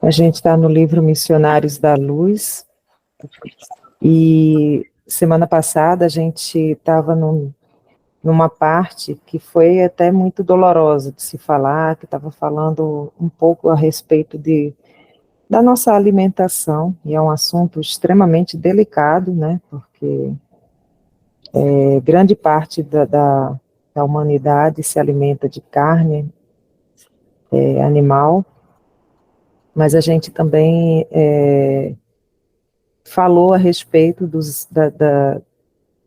A gente está no livro Missionários da Luz, e semana passada a gente estava numa parte que foi até muito dolorosa de se falar, que estava falando um pouco a respeito da nossa alimentação, e é um assunto extremamente delicado, né, porque grande parte da humanidade se alimenta de carne animal, mas a gente também falou a respeito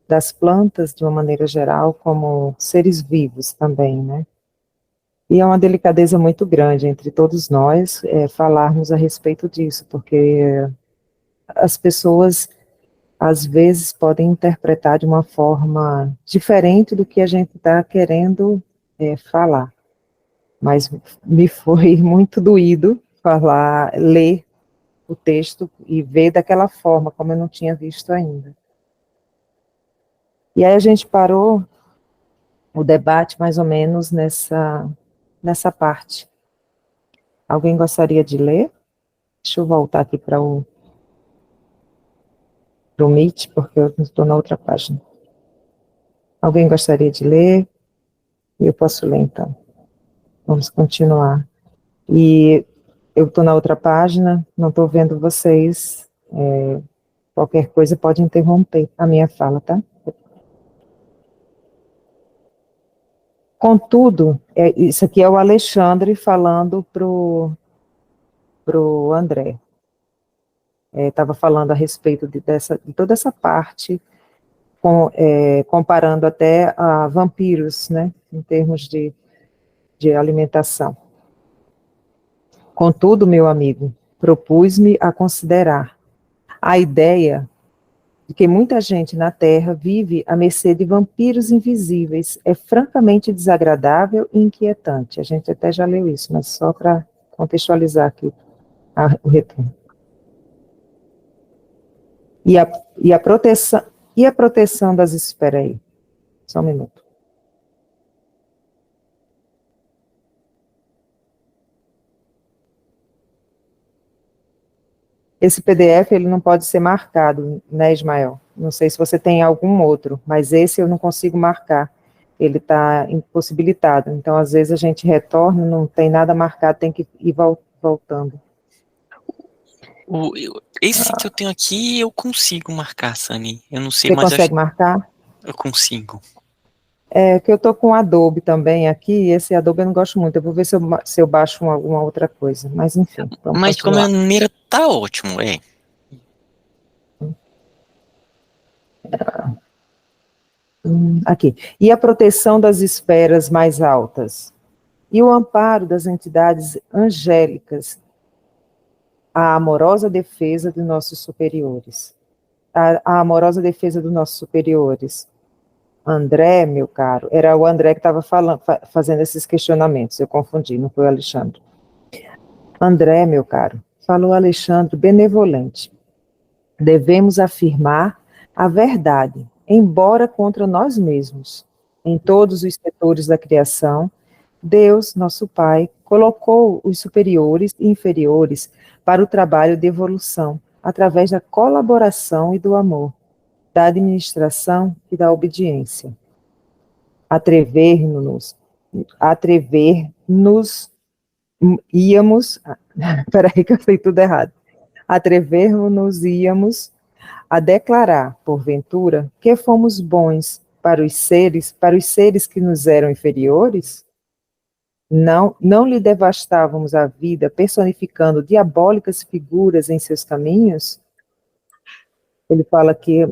das plantas, de uma maneira geral, como seres vivos também, né? E é uma delicadeza muito grande entre todos nós falarmos a respeito disso, porque as pessoas, às vezes, podem interpretar de uma forma diferente do que a gente está querendo falar. Mas me foi muito doído ler o texto e ver daquela forma, como eu não tinha visto ainda. E aí a gente parou o debate mais ou menos nessa parte. Alguém gostaria de ler? Deixa eu voltar aqui para o Meet, porque eu estou na outra página. Alguém gostaria de ler? Eu posso ler, então. Vamos continuar. E eu estou na outra página, não estou vendo vocês. Qualquer coisa pode interromper a minha fala, tá? Contudo, isso aqui é o Alexandre falando pro André. Estava falando a respeito de toda essa parte, comparando até a vampiros, né, em termos de alimentação. Contudo, meu amigo, propus-me a considerar a ideia de que muita gente na Terra vive à mercê de vampiros invisíveis é francamente desagradável e inquietante. A gente até já leu isso, mas só para contextualizar aqui o retorno. E a proteção das... Espera aí, só um minuto. Esse PDF, ele não pode ser marcado, né, Ismael? Não sei se você tem algum outro, mas esse eu não consigo marcar. Ele está impossibilitado. Então, às vezes, a gente retorna, não tem nada marcado, tem que ir voltando. Esse que eu tenho aqui, eu consigo marcar, Sani. Eu não sei, Você mas consegue marcar? eu consigo. Que eu estou com o Adobe também aqui, e esse Adobe eu não gosto muito. Eu vou ver se eu baixo alguma outra coisa. Mas, enfim, vamos Mas de qualquer continuar. maneira, tá ótimo, Aqui. E a proteção das esferas mais altas? E o amparo das entidades angélicas, a amorosa defesa dos nossos superiores. A amorosa defesa dos nossos superiores. André, meu caro, era o André que estava fazendo esses questionamentos, eu confundi, não foi o Alexandre. André, meu caro, falou Alexandre, benevolente. Devemos afirmar a verdade, embora contra nós mesmos. Em todos os setores da criação, Deus, nosso Pai, colocou os superiores e inferiores para o trabalho de evolução, através da colaboração e do amor, da administração e da obediência. Íamos, peraí que eu falei tudo errado, íamos a declarar, porventura, que fomos bons para os seres que nos eram inferiores? Não lhe devastávamos a vida personificando diabólicas figuras em seus caminhos? Ele fala que,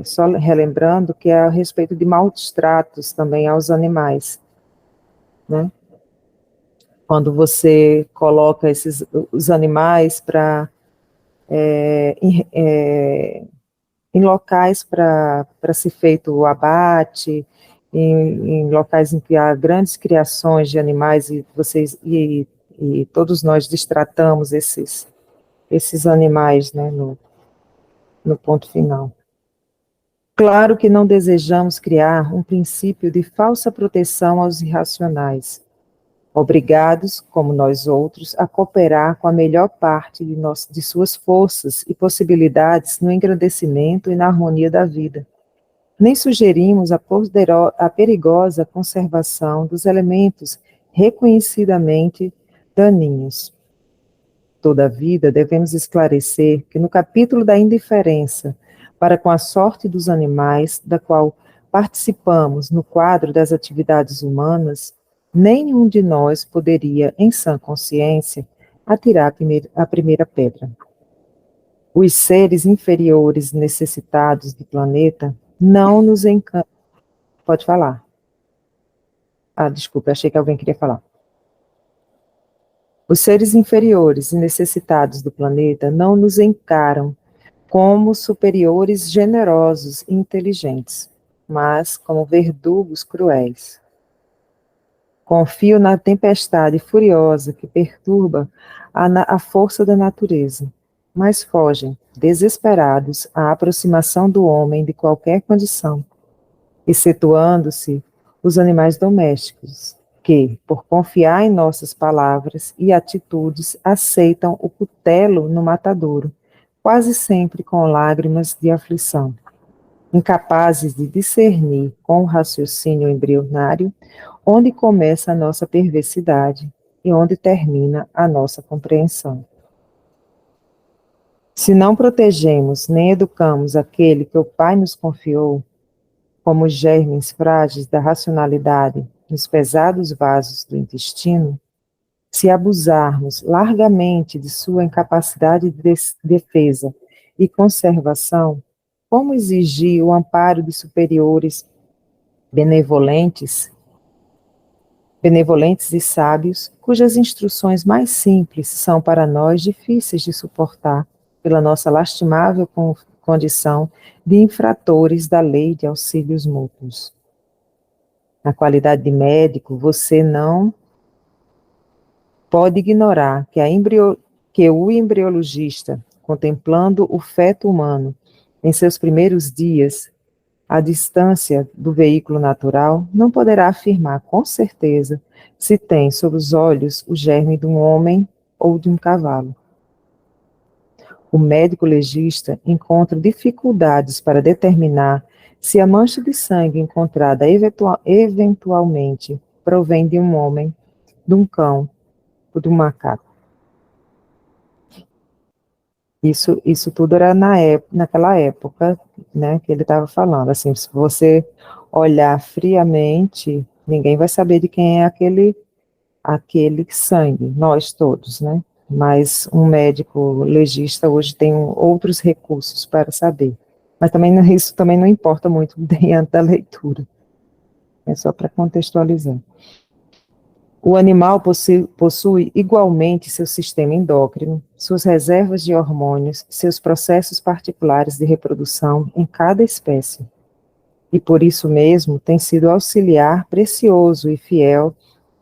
só relembrando, que é a respeito de maus tratos também aos animais, né? Quando você coloca os animais em locais para ser feito o abate, em locais em que há grandes criações de animais e todos nós destratamos esses animais, né, no ponto final. Claro que não desejamos criar um princípio de falsa proteção aos irracionais. obrigados, como nós outros, a cooperar com a melhor parte de suas forças e possibilidades no engrandecimento e na harmonia da vida. Nem sugerimos a perigosa conservação dos elementos reconhecidamente daninhos. Toda a vida, devemos esclarecer que no capítulo da indiferença para com a sorte dos animais, da qual participamos no quadro das atividades humanas, nenhum de nós poderia, em sã consciência, atirar a primeira pedra. Os seres inferiores necessitados do planeta não nos encantam. Pode falar. Desculpa, achei que alguém queria falar. Os seres inferiores e necessitados do planeta não nos encaram como superiores generosos e inteligentes, mas como verdugos cruéis. Confio na tempestade furiosa que perturba a força da natureza, mas fogem, desesperados, à aproximação do homem de qualquer condição, excetuando-se os animais domésticos, que, por confiar em nossas palavras e atitudes, aceitam o cutelo no matadouro, quase sempre com lágrimas de aflição, incapazes de discernir com o raciocínio embrionário onde começa a nossa perversidade e onde termina a nossa compreensão. Se não protegemos nem educamos aquele que o Pai nos confiou, como os germes frágeis da racionalidade nos pesados vasos do intestino, se abusarmos largamente de sua incapacidade de defesa e conservação, como exigir o amparo de superiores benevolentes e sábios, cujas instruções mais simples são para nós difíceis de suportar, pela nossa lastimável condição de infratores da lei de auxílios mútuos. Na qualidade de médico, você não pode ignorar que o embriologista, contemplando o feto humano em seus primeiros dias, à distância do veículo natural, não poderá afirmar com certeza se tem sob os olhos o germe de um homem ou de um cavalo. O médico legista encontra dificuldades para determinar se a mancha de sangue encontrada eventualmente provém de um homem, de um cão ou de um macaco. Isso tudo era naquela época, né, que ele estava falando. Assim, se você olhar friamente, ninguém vai saber de quem é aquele sangue, nós todos, né? Mas um médico legista hoje tem outros recursos para saber. Mas também isso também não importa muito dentro da leitura. É só para contextualizar. O animal possui igualmente seu sistema endócrino, suas reservas de hormônios, seus processos particulares de reprodução em cada espécie. E por isso mesmo tem sido auxiliar precioso e fiel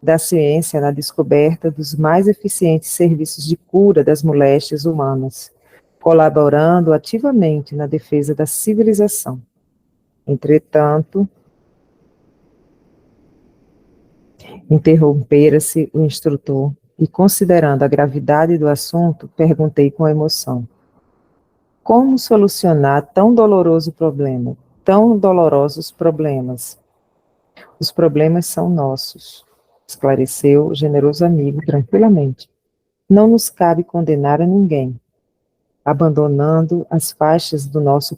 da ciência na descoberta dos mais eficientes serviços de cura das moléstias humanas, colaborando ativamente na defesa da civilização. Entretanto, interrompera-se o instrutor e, considerando a gravidade do assunto, perguntei com emoção: como solucionar tão doloroso problema, tão dolorosos problemas? Os problemas são nossos, esclareceu o generoso amigo tranquilamente. Não nos cabe condenar a ninguém, abandonando as faixas do nosso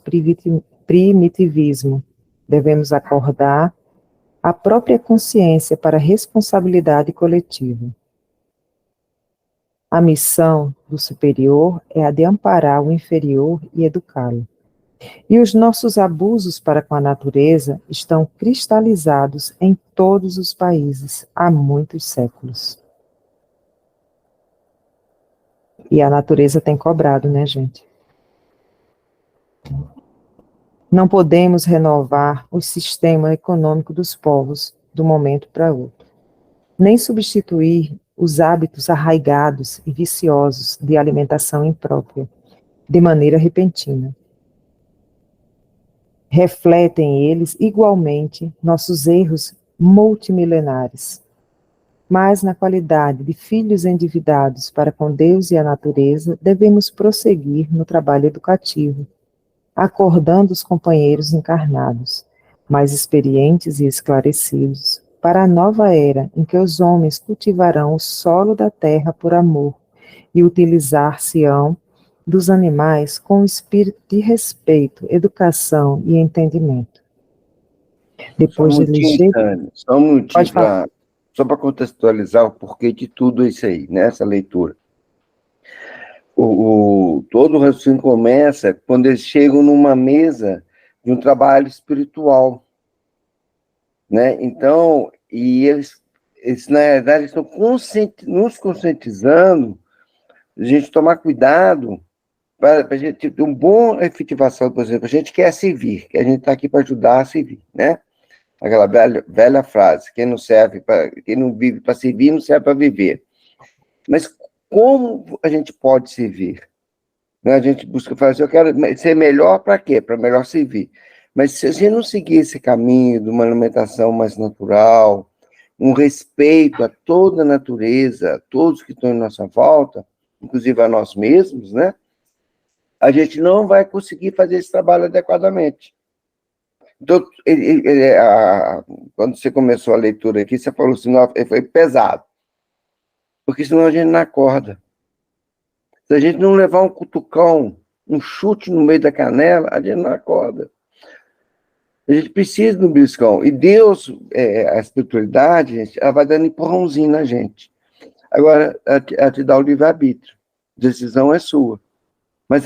primitivismo. Devemos acordar a própria consciência para a responsabilidade coletiva. A missão do superior é a de amparar o inferior e educá-lo. E os nossos abusos para com a natureza estão cristalizados em todos os países há muitos séculos. E a natureza tem cobrado, né, gente? Não podemos renovar o sistema econômico dos povos de um momento para outro, nem substituir os hábitos arraigados e viciosos de alimentação imprópria, de maneira repentina. Refletem eles igualmente nossos erros multimilenares. Mas, na qualidade de filhos endividados para com Deus e a natureza, devemos prosseguir no trabalho educativo, acordando os companheiros encarnados, mais experientes e esclarecidos, para a nova era em que os homens cultivarão o solo da terra por amor e utilizar-se-ão dos animais com espírito de respeito, educação e entendimento. Só um Depois de minutinho, ligeiro... Tânia, só um minutinho Pode falar. só para contextualizar o porquê de tudo isso aí, nessa leitura. Todo o raciocínio começa quando eles chegam numa mesa de um trabalho espiritual, né? Então, e eles na verdade, estão nos conscientizando a gente tomar cuidado para a gente ter uma boa efetivação, por exemplo, a gente quer servir, que a gente está aqui para ajudar a servir, né? Aquela velha frase, quem não vive para servir, não serve para viver. Mas como a gente pode servir? Né? A gente busca falar assim, eu quero ser melhor para quê? Para melhor servir. Mas se a gente não seguir esse caminho de uma alimentação mais natural, um respeito a toda a natureza, a todos que estão em nossa volta, inclusive a nós mesmos, né? A gente não vai conseguir fazer esse trabalho adequadamente. Então, quando você começou a leitura aqui, você falou assim, foi pesado, porque senão a gente não acorda. Se a gente não levar um cutucão, um chute no meio da canela, a gente não acorda. A gente precisa do beliscão. E Deus, a espiritualidade, gente, ela vai dando empurrãozinho na gente. Agora, ela te dá o livre-arbítrio. A decisão é sua. Mas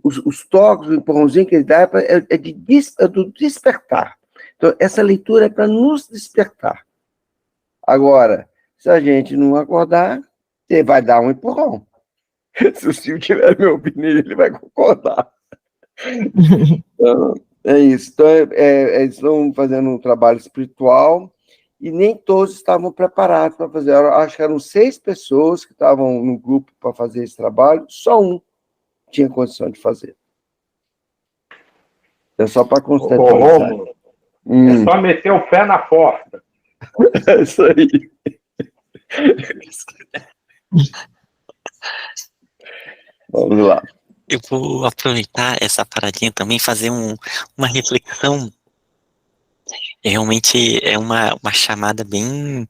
os toques, o empurrãozinho que ele dá é do despertar. Então, essa leitura é para nos despertar. Agora, se a gente não acordar, ele vai dar um empurrão. Se o Silvio tiver minha opinião, ele vai concordar. Então, é isso. Então, eles estão fazendo um trabalho espiritual e nem todos estavam preparados para fazer. Eu acho que eram 6 pessoas que estavam no grupo para fazer esse trabalho, só um tinha condição de fazer. É só para contextualizar. É só meter o pé na porta. É isso aí. Vamos lá. Eu vou aproveitar essa paradinha também, fazer uma reflexão. Realmente é uma chamada bem,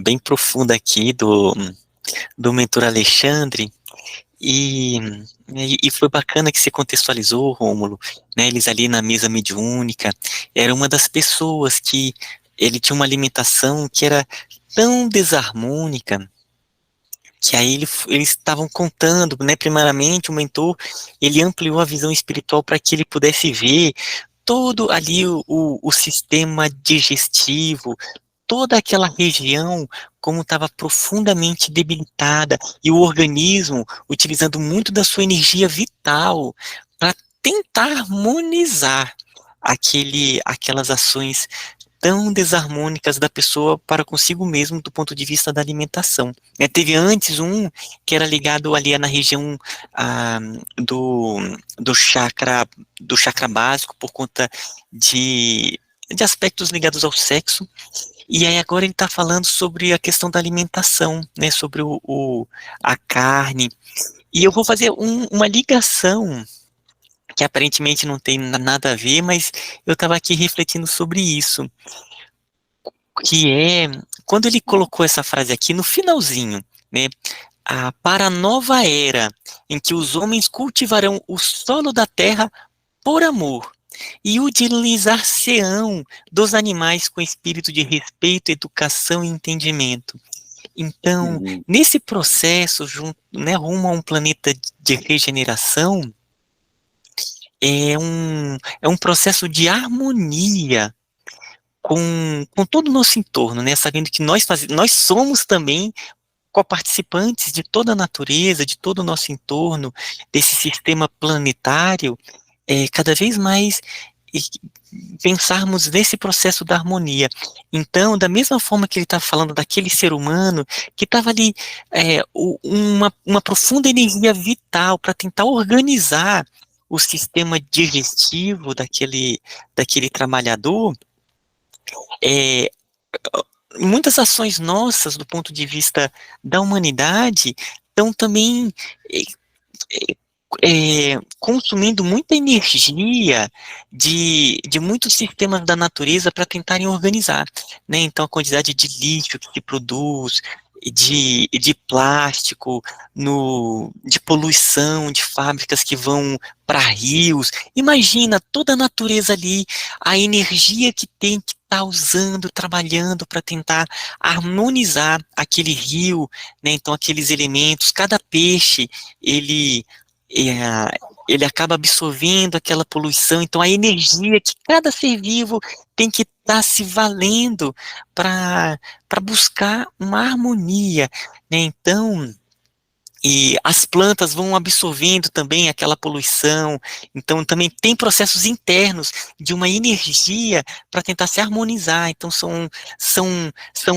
bem profunda aqui do mentor Alexandre. E foi bacana que você contextualizou, Rômulo, né, eles ali na mesa mediúnica, era uma das pessoas que ele tinha uma alimentação que era tão desarmônica, que aí eles estavam contando, né, primeiramente o mentor, ele ampliou a visão espiritual para que ele pudesse ver todo ali o sistema digestivo, toda aquela região como estava profundamente debilitada e o organismo utilizando muito da sua energia vital para tentar harmonizar aquelas ações tão desarmônicas da pessoa para consigo mesmo do ponto de vista da alimentação. Teve antes um que era ligado ali na região do chakra básico por conta de aspectos ligados ao sexo. E aí agora ele está falando sobre a questão da alimentação, né, sobre a carne. E eu vou fazer uma ligação que aparentemente não tem nada a ver, mas eu estava aqui refletindo sobre isso, que é, quando ele colocou essa frase aqui no finalzinho, né, para a nova era, em que os homens cultivarão o solo da terra por amor, e utilizar-se-ão dos animais com espírito de respeito, educação e entendimento. Então, nesse processo, né, rumo a um planeta de regeneração, é um processo de harmonia com todo o nosso entorno, né, sabendo que nós somos também coparticipantes de toda a natureza, de todo o nosso entorno, desse sistema planetário, cada vez mais pensarmos nesse processo da harmonia. Então, da mesma forma que ele está falando daquele ser humano que estava ali uma profunda energia vital para tentar organizar o sistema digestivo daquele trabalhador, muitas ações nossas, do ponto de vista da humanidade, estão também eh, consumindo muita energia de muitos sistemas da natureza para tentarem organizar, né? Então, a quantidade de lixo que se produz, de plástico, de poluição, de fábricas que vão para rios. Imagina toda a natureza ali, a energia que tem que estar usando, trabalhando para tentar harmonizar aquele rio, né? Então, aqueles elementos, cada peixe, ele é, ele acaba absorvendo aquela poluição, então a energia que cada ser vivo tem que estar se valendo para buscar uma harmonia, né? Então, e as plantas vão absorvendo também aquela poluição, então também tem processos internos de uma energia para tentar se harmonizar, então são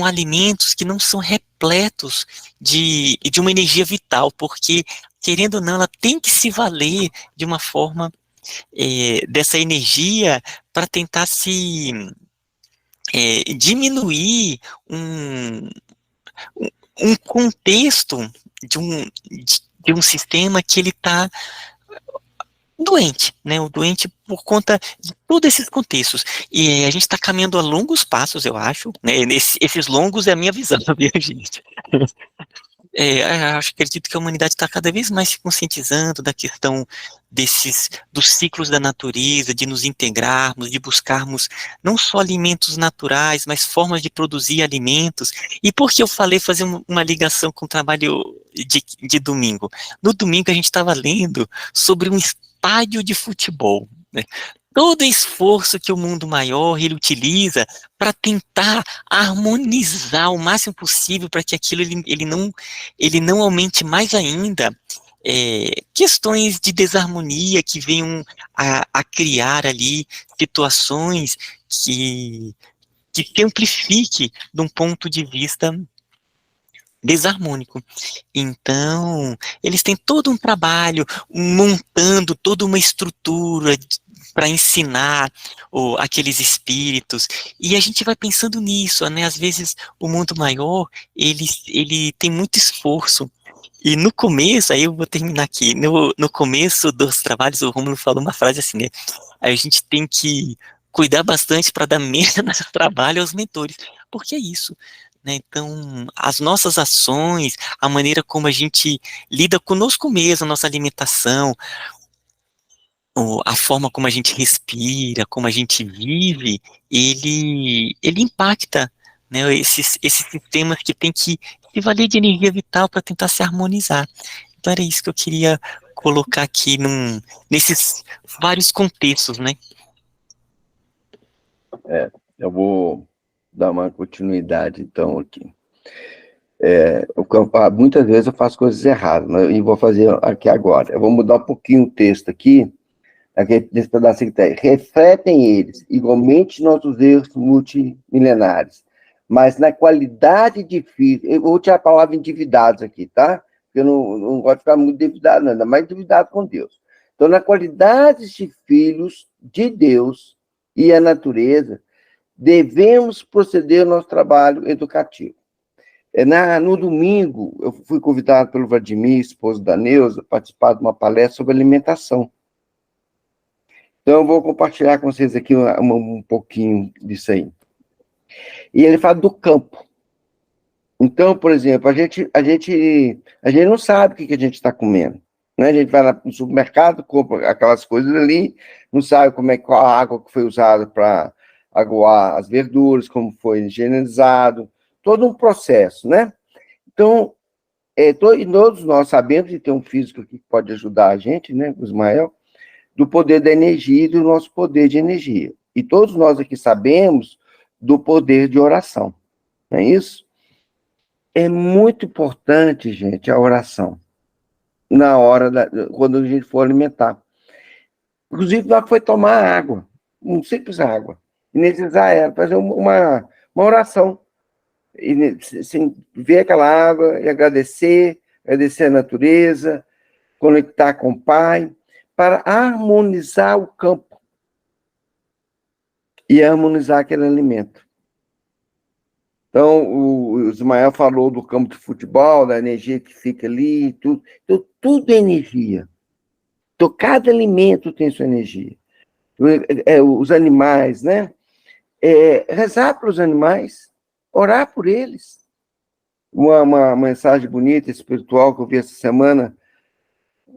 alimentos que não são repletos de uma energia vital, porque, querendo ou não, ela tem que se valer de uma forma dessa energia para tentar se diminuir um, um contexto de um sistema que ele está doente, né? O doente por conta de todos esses contextos. E a gente está caminhando a longos passos, eu acho, né? Esses longos é a minha visão, sabia, gente? Acredito que a humanidade está cada vez mais se conscientizando da questão dos ciclos da natureza, de nos integrarmos, de buscarmos não só alimentos naturais, mas formas de produzir alimentos. E por que eu falei fazer uma ligação com o trabalho de domingo? No domingo a gente estava lendo sobre um estádio de futebol, né? Todo esforço que o mundo maior ele utiliza para tentar harmonizar o máximo possível para que aquilo ele não aumente mais ainda questões de desarmonia que venham a criar ali situações que se amplifique de um ponto de vista desarmônico. Então, eles têm todo um trabalho montando toda uma estrutura para ensinar aqueles espíritos, e a gente vai pensando nisso, né? Às vezes o mundo maior, ele tem muito esforço, e no começo, aí eu vou terminar aqui, no começo dos trabalhos, o Rômulo falou uma frase assim, né? A gente tem que cuidar bastante para dar menos trabalho aos mentores, porque é isso, né? Então, as nossas ações, a maneira como a gente lida conosco mesmo, a nossa alimentação, a forma como a gente respira, como a gente vive, ele impacta, né, esses sistemas que tem que se valer de energia vital para tentar se harmonizar. Então era isso que eu queria colocar aqui nesses vários contextos, né? Eu vou dar uma continuidade, então, aqui. Muitas vezes eu faço coisas erradas, mas eu vou fazer aqui agora. Eu vou mudar um pouquinho o texto aqui, nesse pedacinho que está aí. Refletem eles, igualmente nossos erros multimilenares, mas na qualidade de filhos, eu vou tirar a palavra endividados aqui, tá? Porque eu não gosto de ficar muito endividado, não, ainda mais endividado com Deus. Então, na qualidade de filhos de Deus e a natureza, devemos proceder ao nosso trabalho educativo. No domingo, eu fui convidado pelo Vladimir, esposo da Neuza, a participar de uma palestra sobre alimentação. Então, eu vou compartilhar com vocês aqui um pouquinho disso aí. E ele fala do campo. Então, por exemplo, a gente não sabe o que a gente está comendo, né? A gente vai lá no supermercado, compra aquelas coisas ali, não sabe qual a água que foi usada para aguar as verduras, como foi higienizado, todo um processo, né? Então, todos nós sabemos, e tem um físico aqui que pode ajudar a gente, né, o Ismael, do poder da energia e do nosso poder de energia. E todos nós aqui sabemos do poder de oração, não é isso? É muito importante, gente, a oração, quando a gente for alimentar. Inclusive, nós foi tomar água, um simples água, e necessitar ela, fazer uma oração, e assim, ver aquela água e agradecer a natureza, conectar com o Pai, para harmonizar o campo e harmonizar aquele alimento. Então, o Ismael falou do campo de futebol, da energia que fica ali, tudo. Então, tudo é energia. Então, cada alimento tem sua energia. Os animais, né? Rezar para os animais, orar por eles. Uma mensagem bonita, espiritual, que eu vi essa semana,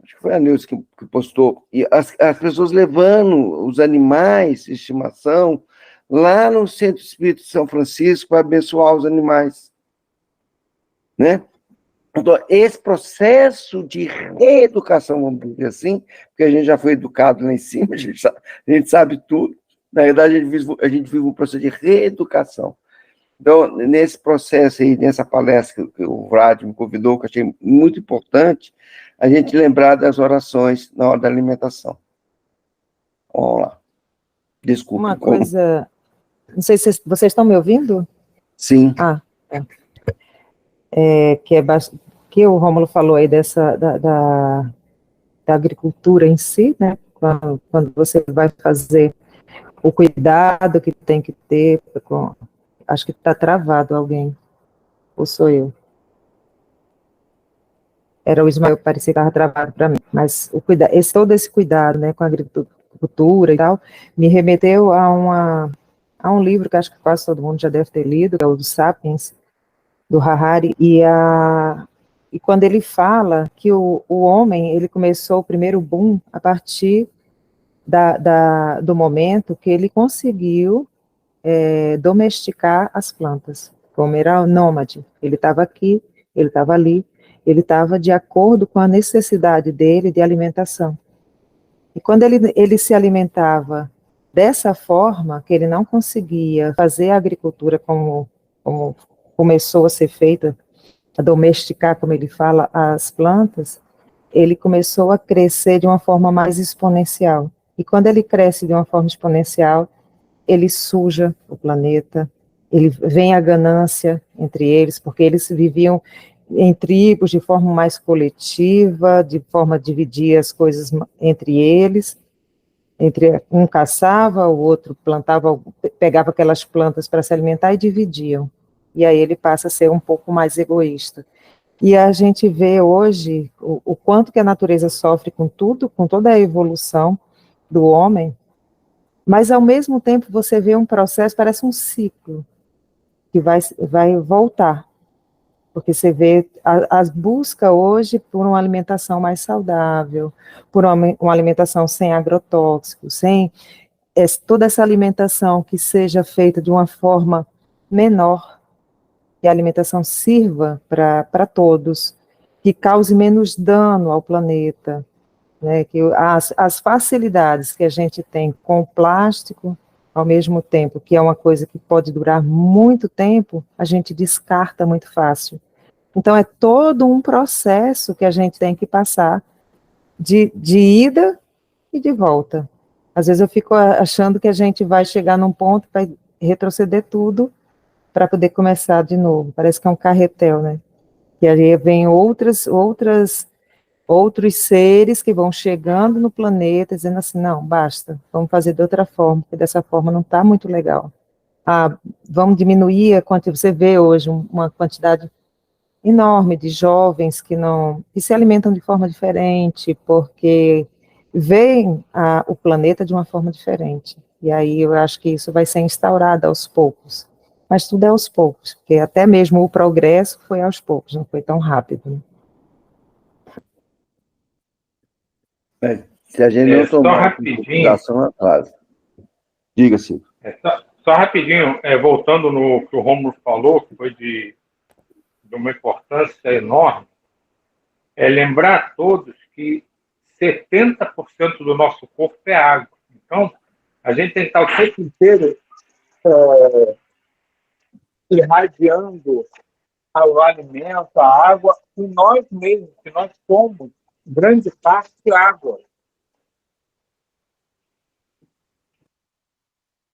acho que foi a Neuza que postou, e as pessoas levando os animais de estimação lá no Centro Espírita de São Francisco para abençoar os animais, né? Então, esse processo de reeducação, vamos dizer assim, porque a gente já foi educado lá em cima, a gente sabe tudo, na verdade, a gente vive um processo de reeducação. Então, nesse processo aí, nessa palestra que o Vlad me convidou, que eu achei muito importante, a gente lembrar das orações na hora da alimentação. Vamos lá. Desculpa. Uma coisa... Não sei se vocês estão me ouvindo? Sim. Que o Rômulo falou aí da agricultura em si, né? Quando você vai fazer o cuidado que tem que ter com... Acho que está travado alguém, ou sou eu? Era o Ismael, parecia que estava travado para mim, mas todo esse cuidado, né, com a agricultura e tal, me remeteu a um livro que acho que quase todo mundo já deve ter lido, que é o do Sapiens, do Harari, e quando ele fala que o homem, ele começou o primeiro boom a partir do momento que ele conseguiu domesticar as plantas, como era nômade, ele estava aqui, ele estava ali, ele estava de acordo com a necessidade dele de alimentação. E quando ele se alimentava dessa forma, que ele não conseguia fazer a agricultura como começou a ser feita, a domesticar, como ele fala, as plantas, ele começou a crescer de uma forma mais exponencial. E quando ele cresce de uma forma exponencial, ele suja o planeta, vem a ganância entre eles, porque eles viviam em tribos de forma mais coletiva, de forma a dividir as coisas entre eles, um caçava, o outro plantava, pegava aquelas plantas para se alimentar e dividiam. E aí ele passa a ser um pouco mais egoísta. E a gente vê hoje o quanto que a natureza sofre com tudo, com toda a evolução do homem, mas ao mesmo tempo você vê um processo, parece um ciclo, que vai voltar, porque você vê as busca hoje por uma alimentação mais saudável, por uma alimentação sem agrotóxicos, sem toda essa alimentação que seja feita de uma forma menor, que a alimentação sirva para todos, que cause menos dano ao planeta, né, que as facilidades que a gente tem com o plástico, ao mesmo tempo que é uma coisa que pode durar muito tempo, a gente descarta muito fácil. Então, é todo um processo que a gente tem que passar de ida e de volta. Às vezes eu fico achando que a gente vai chegar num ponto para retroceder tudo para poder começar de novo. Parece que é um carretel, né? E aí vem outros seres que vão chegando no planeta dizendo assim, não, basta, vamos fazer de outra forma, porque dessa forma não está muito legal. Vamos diminuir a quantidade, você vê hoje uma quantidade enorme de jovens que se alimentam de forma diferente, porque veem o planeta de uma forma diferente. E aí eu acho que isso vai ser instaurado aos poucos. Mas tudo é aos poucos, porque até mesmo o progresso foi aos poucos, não foi tão rápido. Né? Se a gente não tomar consideração atrás. Diga, Silvio. Só rapidinho, voltando no que o Rômulo falou, que foi de uma importância enorme, lembrar a todos que 70% do nosso corpo é água. Então, a gente tem que estar o tempo inteiro irradiando o alimento, a água, e nós mesmos, que nós somos, grande parte, água.